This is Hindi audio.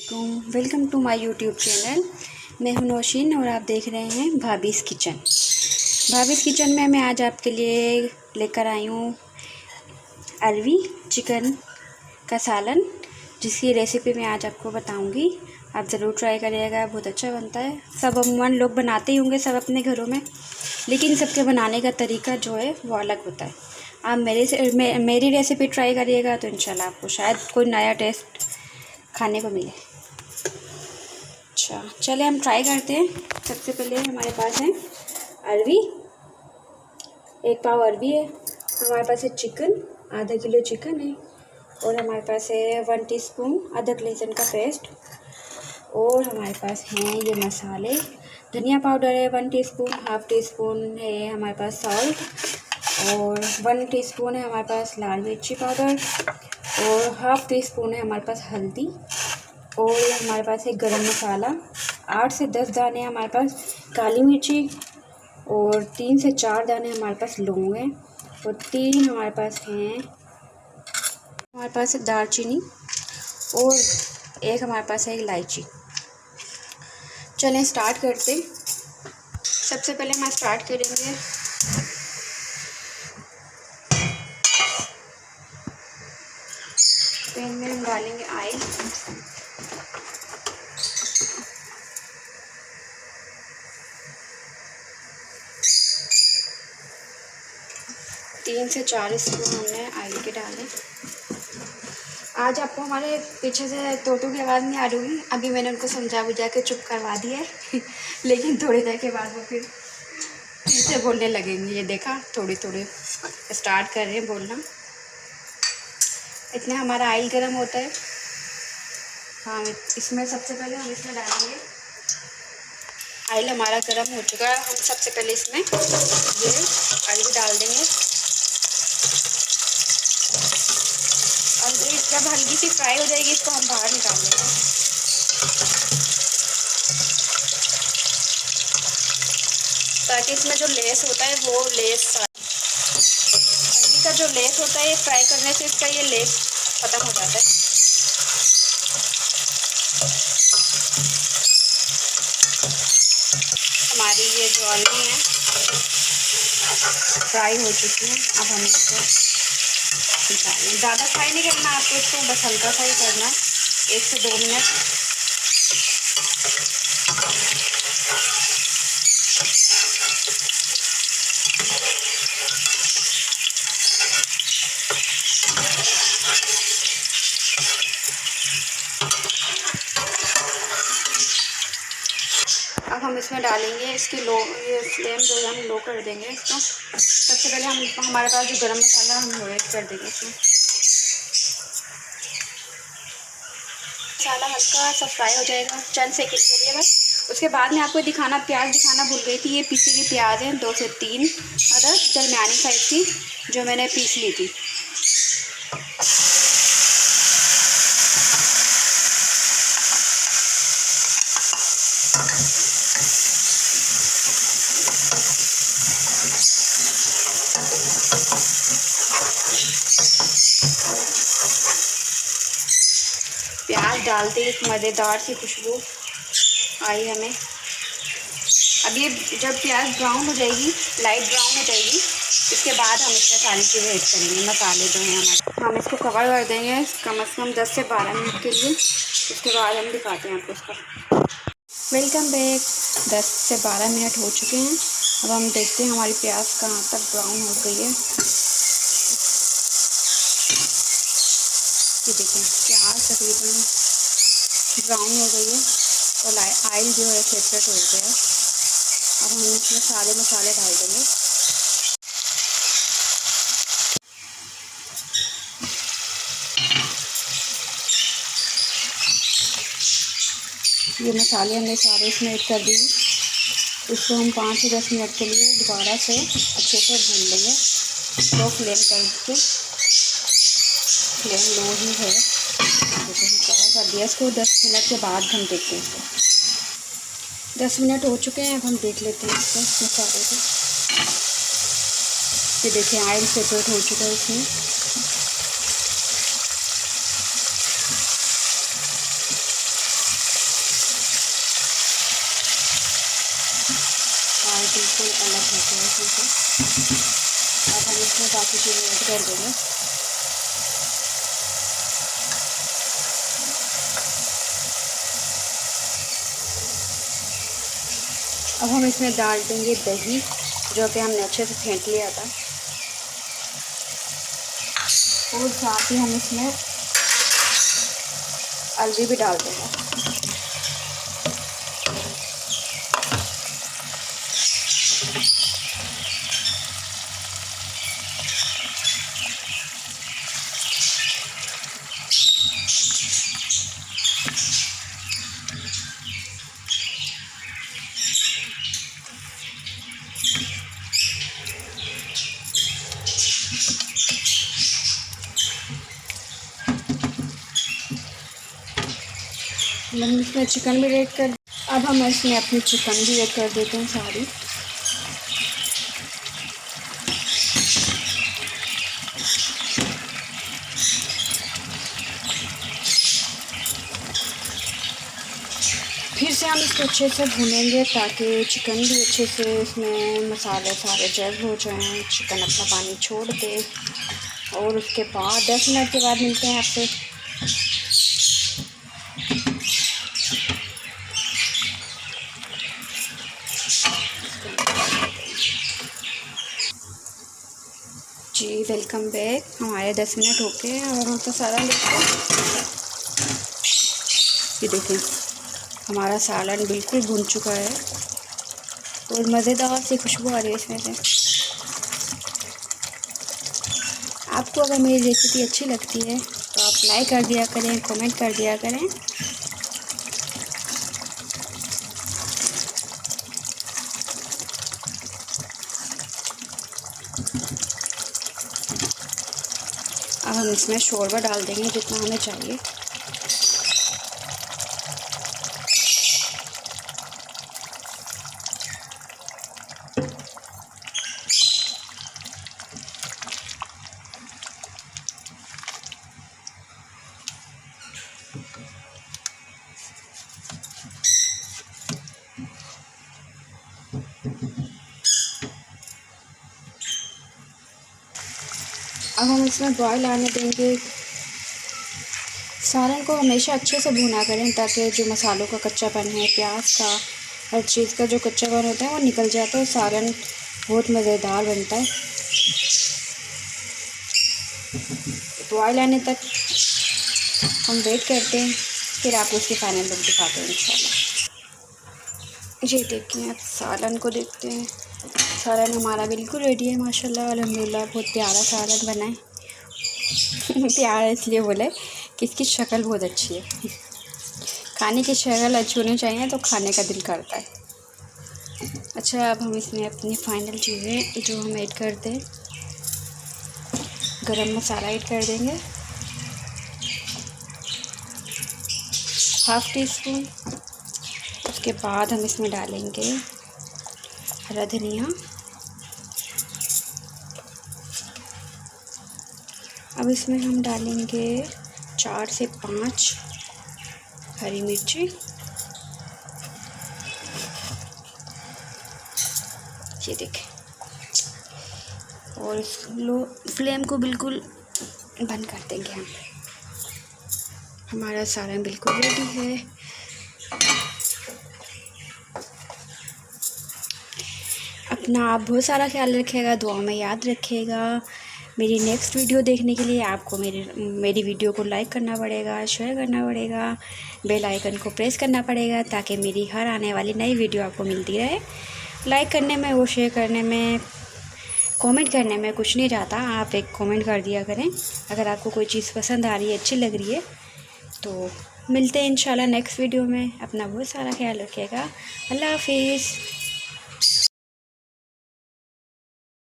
Welcome to my YouTube channel. मैं हूं नौशीन और आप देख रहे हैं भाभीज़ किचन। भाभीज़ किचन में मैं आज आपके लिए लेकर आई हूँ अरवी चिकन का सालन, जिसकी रेसिपी मैं आज आपको बताऊंगी। आप ज़रूर ट्राई करिएगा, बहुत अच्छा बनता है। सब अमूमन लोग बनाते ही होंगे सब अपने घरों में, लेकिन सबके बनाने का तरीका जो है वो अलग होता है। आप मेरी रेसिपी ट्राई करिएगा तो इंशाल्लाह आपको शायद कोई नया टेस्ट खाने को मिले। अच्छा चले हम ट्राई करते हैं। सबसे पहले हमारे पास है अरवी, 1 पाव अरवी है। हमारे पास है चिकन, आधा किलो चिकन है। और हमारे पास है 1 टीस्पून अदरक लहसुन का पेस्ट। और हमारे पास हैं ये मसाले, धनिया पाउडर है 1 टीस्पून, हाफ़ टीस्पून है हमारे पास सॉल्ट, और 1 टीस्पून है हमारे पास लाल मिर्ची पाउडर, और हाफ़ टीस्पून है हमारे पास हल्दी। और हमारे पास है गरम मसाला, 8 से 10 दाने हमारे पास काली मिर्ची, और 3 से 4 दाने हमारे पास लौंग हैं, और 3 हमारे पास हैं दालचीनी, और 1 हमारे पास है इलायची। चलें स्टार्ट करते। सबसे पहले हम स्टार्ट करेंगे पैन में हम डालेंगे ऑयल। 3 से 4 स्पून हमने ऑयल के डाले। आज आपको हमारे पीछे से तोतों की आवाज़ नहीं आ रही होगी, अभी मैंने उनको समझा बुझा के चुप करवा दिया है लेकिन थोड़ी देर के बाद वो फिर से बोलने लगेंगे। ये देखा, थोड़ी थोड़ी स्टार्ट कर रहे हैं बोलना। इतना हमारा ऑयल गर्म होता है। हाँ, इसमें सबसे पहले हम इसमें डालेंगे, ऑयल हमारा गर्म हो चुका है। हम सबसे पहले इसमें ये अरवी डाल देंगे, और जब हल्की सी फ्राई हो जाएगी इसको हम बाहर निकाल देंगे। ताकि इसमें जो लेस होता है वो लेस, अरवी का जो लेस होता है ये फ्राई करने से इसका ये लेस ख़त्म हो जाता है। हमारी ये जो अरवी है फ्राई हो चुकी है। अब हम इसको निकालें। ज़्यादा फ्राई नहीं करना आपको इसको, बस हल्का सा ही करना है, 1 से 2 मिनट। अब हम इसमें डालेंगे इसकी ये फ्लेम जो है हम लो कर देंगे इसको। सबसे पहले हम हमारे पास जो गरम मसाला हम वो ऐड कर देंगे इसमें। मसाला हल्का सा फ्राई हो जाएगा चंद सेकंड के लिए बस। उसके बाद में आपको प्याज दिखाना भूल गई थी। ये पीसी हुई प्याज है 2 से 3 अदर दरमियानी साइज़ की, जो मैंने पीस ली थी। प्याज डालते ही एक मज़ेदार सी खुशबू आई हमें। अब ये जब प्याज ब्राउन हो जाएगी, लाइट ब्राउन हो जाएगी, इसके बाद हम इसमें सारी चीज़ें ऐड करेंगे, मसाले जो हैं हमारे। हम इसको कवर कर देंगे कम से कम 10 से 12 मिनट के लिए। उसके बाद हम दिखाते हैं आपको इसका। Welcome back. 10 से 12 मिनट हो चुके हैं। अब हम देखते हैं हमारी प्याज कहाँ तक ब्राउन हो गई है। ये देखें, प्याज तकरीबन ब्राउन हो गई है और ऑयल जो है सेपरेट हो गया है। अब हम इसमें सारे मसाले डाल देंगे। ये मसाले हमने सारे इसमें ऐड कर दिए। इसको हम 5 से 10 मिनट के लिए दोबारा से अच्छे से भून लेंगे। लो फ्लेम करके, फ्लेम लो ही है। देखो हम कवर कर दिया इसको। 10 मिनट के बाद हम देखते हैं इसको। 10 मिनट हो चुके हैं। अब हम देख लेते हैं इसको मसाले को। ये देखिए ऑयल सेपरेट हो चुका है इसमें। देते हैं इसमें से। अब हम इसमें बाकी चीज़ें ऐड कर देंगे। अब हम इसमें डाल देंगे दही, जो कि हमने अच्छे से फेंट लिया था, और साथ ही हम इसमें अर्वी भी डाल देंगे। मैंने इसमें चिकन भी ऐड कर। अब हम इसमें अपनी चिकन भी ऐड कर देते हैं सारी। फिर से हम इसको अच्छे से भूनेंगे ताकि चिकन भी अच्छे से इसमें मसाले सारे जज़्ब हो जाएं, चिकन अपना पानी छोड़ दे। और उसके बाद 10 मिनट के बाद मिलते हैं आपसे। जी वेलकम बैक। हमारे 10 मिनट हो गए हैं और हम तो सारा लेते ये देखें, हमारा सालन बिल्कुल भुन चुका है और मज़ेदार सी खुशबू आ रही है इसमें से। आपको अगर मेरी रेसिपी अच्छी लगती है तो आप लाइक कर दिया करें, कमेंट कर दिया करें। अब हम इसमें शोरबा डाल देंगे जितना हमें चाहिए। अब हम इसमें बॉयल आने देंगे। सालन को हमेशा अच्छे से भुना करें ताकि जो मसालों का कच्चापन है, प्याज का, हर चीज़ का जो कच्चापन होता है वो निकल जाता है। सालन बहुत मज़ेदार बनता है। बॉयल आने तक हम वेट करते हैं, फिर आपको उसकी फाइनल लुक दिखाते हैं इंशाल्लाह। ये देखिए, आप सालन को देखते हैं। सालन हमारा बिल्कुल रेडी है माशाल्लाह, अल्हम्दुलिल्लाह। बहुत प्यारा सालन बना है। प्यारा इसलिए बोले कि इसकी शक्ल बहुत अच्छी है। खाने की शक्ल अच्छी होनी चाहिए तो खाने का दिल करता है। अच्छा, अब हम इसमें अपनी फाइनल चीज़ें जो हम ऐड करते हैं, गरम मसाला ऐड कर देंगे, 1/2 टीस्पून। उसके बाद हम इसमें डालेंगे हरा धनिया। अब इसमें हम डालेंगे 4 से 5 हरी मिर्ची। ये देखें, और लो फ्लेम को बिल्कुल बंद कर देंगे हम। हमारा सालन बिल्कुल रेडी है। अपना आप बहुत सारा ख्याल रखिएगा, दुआ में याद रखिएगा। मेरी नेक्स्ट वीडियो देखने के लिए आपको मेरी वीडियो को लाइक करना पड़ेगा, शेयर करना पड़ेगा, बेल आइकन को प्रेस करना पड़ेगा ताकि मेरी हर आने वाली नई वीडियो आपको मिलती रहे। लाइक करने में और शेयर करने में, कमेंट करने में कुछ नहीं जाता। आप एक कमेंट कर दिया करें अगर आपको कोई चीज़ पसंद आ रही है, अच्छी लग रही है। तो मिलते हैं इंशाल्लाह नेक्स्ट वीडियो में। अपना बहुत सारा ख्याल रखिएगा। अल्लाह हाफिज़।